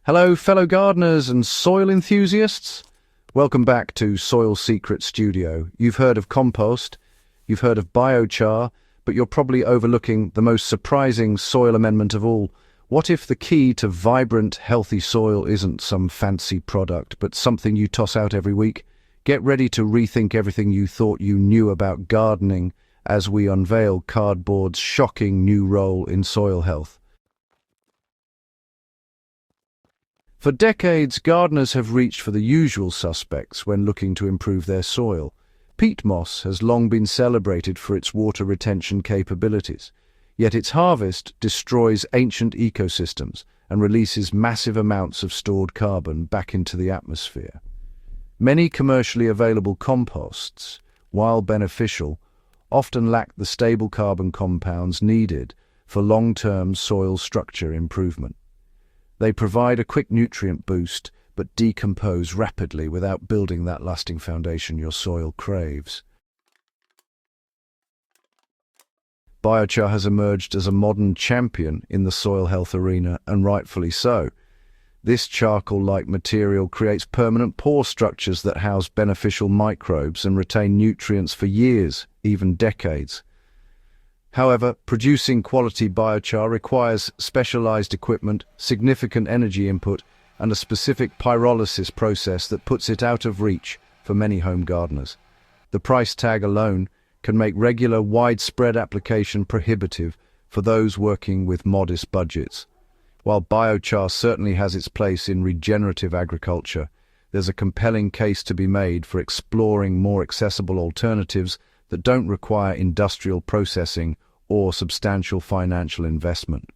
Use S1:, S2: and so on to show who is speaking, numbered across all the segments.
S1: Hello, fellow gardeners and soil enthusiasts. Welcome back to Soil Secret Studio. You've heard of compost, you've heard of biochar, but you're probably overlooking the most surprising soil amendment of all. What if the key to vibrant, healthy soil isn't some fancy product, but something you toss out every week? Get ready to rethink everything you thought you knew about gardening as we unveil cardboard's shocking new role in soil health. For decades, gardeners have reached for the usual suspects when looking to improve their soil. Peat moss has long been celebrated for its water retention capabilities, yet its harvest destroys ancient ecosystems and releases massive amounts of stored carbon back into the atmosphere. Many commercially available composts, while beneficial, often lack the stable carbon compounds needed for long-term soil structure improvement. They provide a quick nutrient boost, but decompose rapidly without building that lasting foundation your soil craves. Biochar has emerged as a modern champion in the soil health arena, and rightfully so. This charcoal-like material creates permanent pore structures that house beneficial microbes and retain nutrients for years, even decades. However, producing quality biochar requires specialized equipment, significant energy input, and a specific pyrolysis process that puts it out of reach for many home gardeners. The price tag alone can make regular, widespread application prohibitive for those working with modest budgets. While biochar certainly has its place in regenerative agriculture, there's a compelling case to be made for exploring more accessible alternatives that don't require industrial processing or substantial financial investment.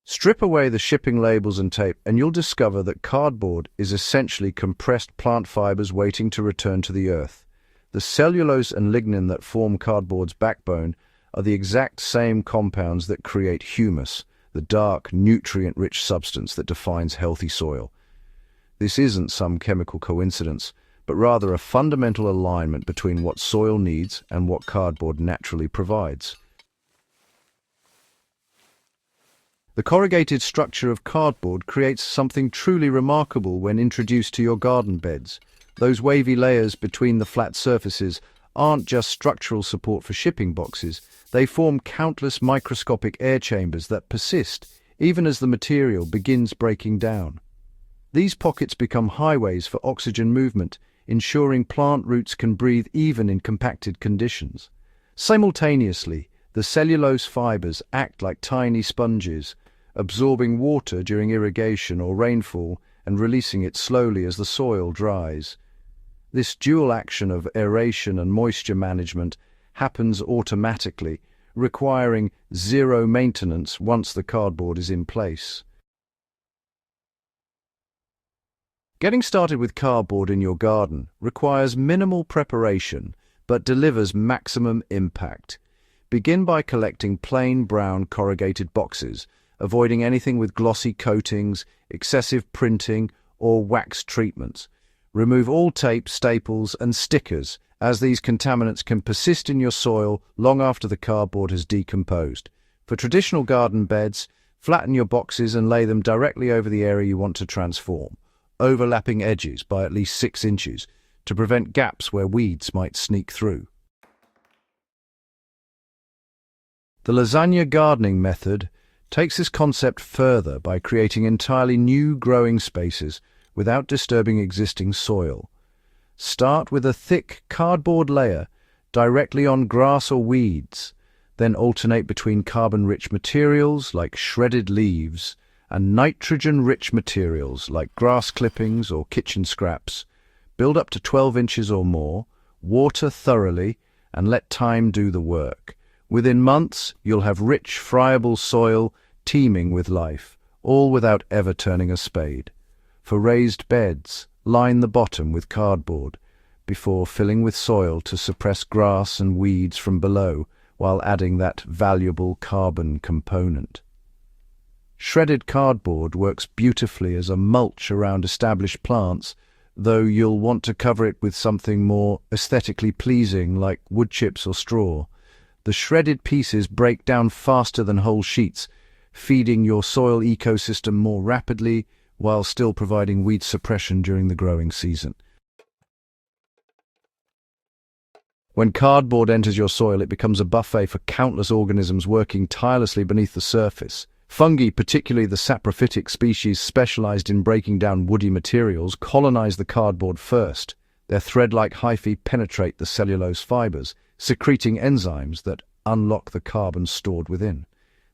S1: Strip away the shipping labels and tape, and you'll discover that cardboard is essentially compressed plant fibers waiting to return to the earth. The cellulose and lignin that form cardboard's backbone are the exact same compounds that create humus, the dark, nutrient-rich substance that defines healthy soil. This isn't some chemical coincidence, but rather a fundamental alignment between what soil needs and what cardboard naturally provides. The corrugated structure of cardboard creates something truly remarkable when introduced to your garden beds. Those wavy layers between the flat surfaces aren't just structural support for shipping boxes, they form countless microscopic air chambers that persist even as the material begins breaking down. These pockets become highways for oxygen movement, ensuring plant roots can breathe even in compacted conditions. Simultaneously, the cellulose fibers act like tiny sponges, absorbing water during irrigation or rainfall and releasing it slowly as the soil dries. This dual action of aeration and moisture management happens automatically, requiring zero maintenance once the cardboard is in place. Getting started with cardboard in your garden requires minimal preparation but delivers maximum impact. Begin by collecting plain brown corrugated boxes, avoiding anything with glossy coatings, excessive printing, or wax treatments. Remove all tape, staples, and stickers, as these contaminants can persist in your soil long after the cardboard has decomposed. For traditional garden beds, flatten your boxes and lay them directly over the area you want to transform, overlapping edges by at least 6 inches to prevent gaps where weeds might sneak through. The lasagna gardening method takes this concept further by creating entirely new growing spaces without disturbing existing soil. Start with a thick cardboard layer directly on grass or weeds, then alternate between carbon-rich materials like shredded leaves and nitrogen-rich materials like grass clippings or kitchen scraps. Build up to 12 inches or more, water thoroughly, and let time do the work. Within months, you'll have rich, friable soil teeming with life, all without ever turning a spade. For raised beds, line the bottom with cardboard before filling with soil to suppress grass and weeds from below while adding that valuable carbon component. Shredded cardboard works beautifully as a mulch around established plants, though you'll want to cover it with something more aesthetically pleasing like wood chips or straw. The shredded pieces break down faster than whole sheets, feeding your soil ecosystem more rapidly while still providing weed suppression during the growing season. When cardboard enters your soil, it becomes a buffet for countless organisms working tirelessly beneath the surface. Fungi, particularly the saprophytic species specialized in breaking down woody materials, colonize the cardboard first. Their thread-like hyphae penetrate the cellulose fibers, secreting enzymes that unlock the carbon stored within.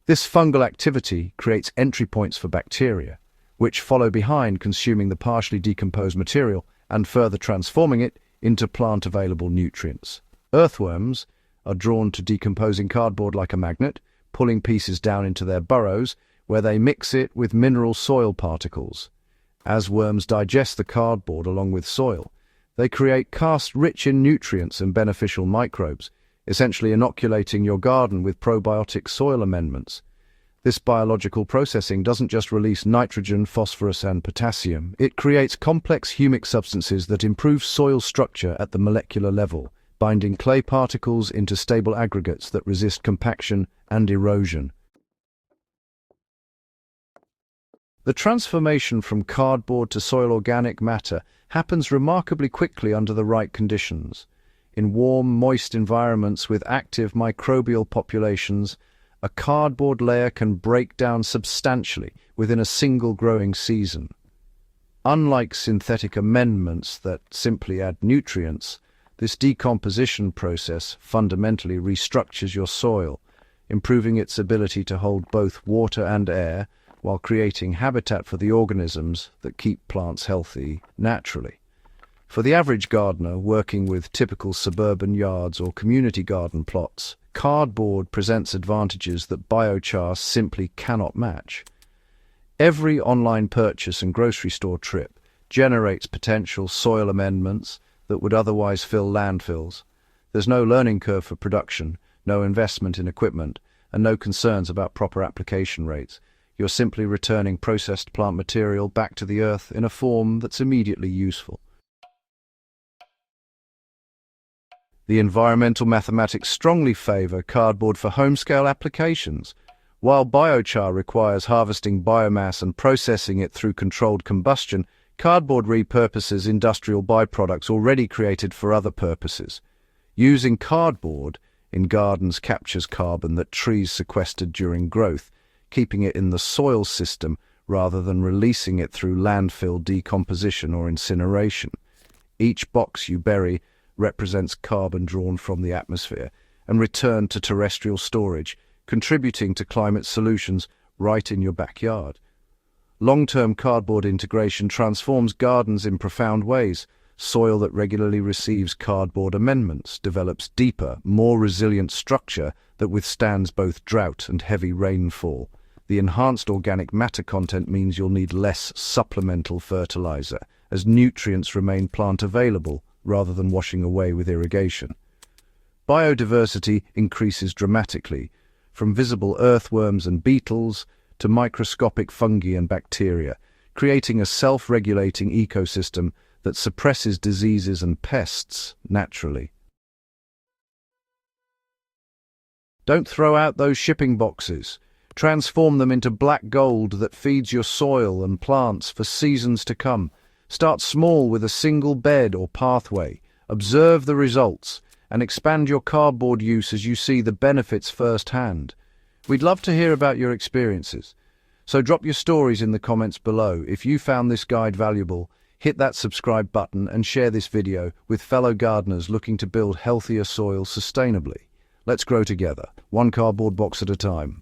S1: This fungal activity creates entry points for bacteria, which follow behind, consuming the partially decomposed material and further transforming it into plant-available nutrients. Earthworms are drawn to decomposing cardboard like a magnet, pulling pieces down into their burrows, where they mix it with mineral soil particles. As worms digest the cardboard along with soil, they create casts rich in nutrients and beneficial microbes, essentially inoculating your garden with probiotic soil amendments. This biological processing doesn't just release nitrogen, phosphorus, and potassium. It creates complex humic substances that improve soil structure at the molecular level, binding clay particles into stable aggregates that resist compaction and erosion. The transformation from cardboard to soil organic matter happens remarkably quickly under the right conditions. In warm, moist environments with active microbial populations, a cardboard layer can break down substantially within a single growing season. Unlike synthetic amendments that simply add nutrients, this decomposition process fundamentally restructures your soil, improving its ability to hold both water and air while creating habitat for the organisms that keep plants healthy naturally. For the average gardener working with typical suburban yards or community garden plots, cardboard presents advantages that biochar simply cannot match. Every online purchase and grocery store trip generates potential soil amendments that would otherwise fill landfills. There's no learning curve for production, no investment in equipment, and no concerns about proper application rates. You're simply returning processed plant material back to the earth in a form that's immediately useful. The environmental mathematics strongly favor cardboard for home-scale applications. While biochar requires harvesting biomass and processing it through controlled combustion, cardboard repurposes industrial byproducts already created for other purposes. Using cardboard in gardens captures carbon that trees sequestered during growth, keeping it in the soil system rather than releasing it through landfill decomposition or incineration. Each box you bury represents carbon drawn from the atmosphere and returned to terrestrial storage, contributing to climate solutions right in your backyard. Long-term cardboard integration transforms gardens in profound ways. Soil that regularly receives cardboard amendments develops deeper, more resilient structure that withstands both drought and heavy rainfall. The enhanced organic matter content means you'll need less supplemental fertilizer, as nutrients remain plant available rather than washing away with irrigation. Biodiversity increases dramatically, from visible earthworms and beetles to microscopic fungi and bacteria, creating a self-regulating ecosystem that suppresses diseases and pests naturally. Don't throw out those shipping boxes. Transform them into black gold that feeds your soil and plants for seasons to come. Start small with a single bed or pathway. Observe the results and expand your cardboard use as you see the benefits firsthand. We'd love to hear about your experiences. So drop your stories in the comments below. If you found this guide valuable, hit that subscribe button and share this video with fellow gardeners looking to build healthier soil sustainably. Let's grow together, one cardboard box at a time.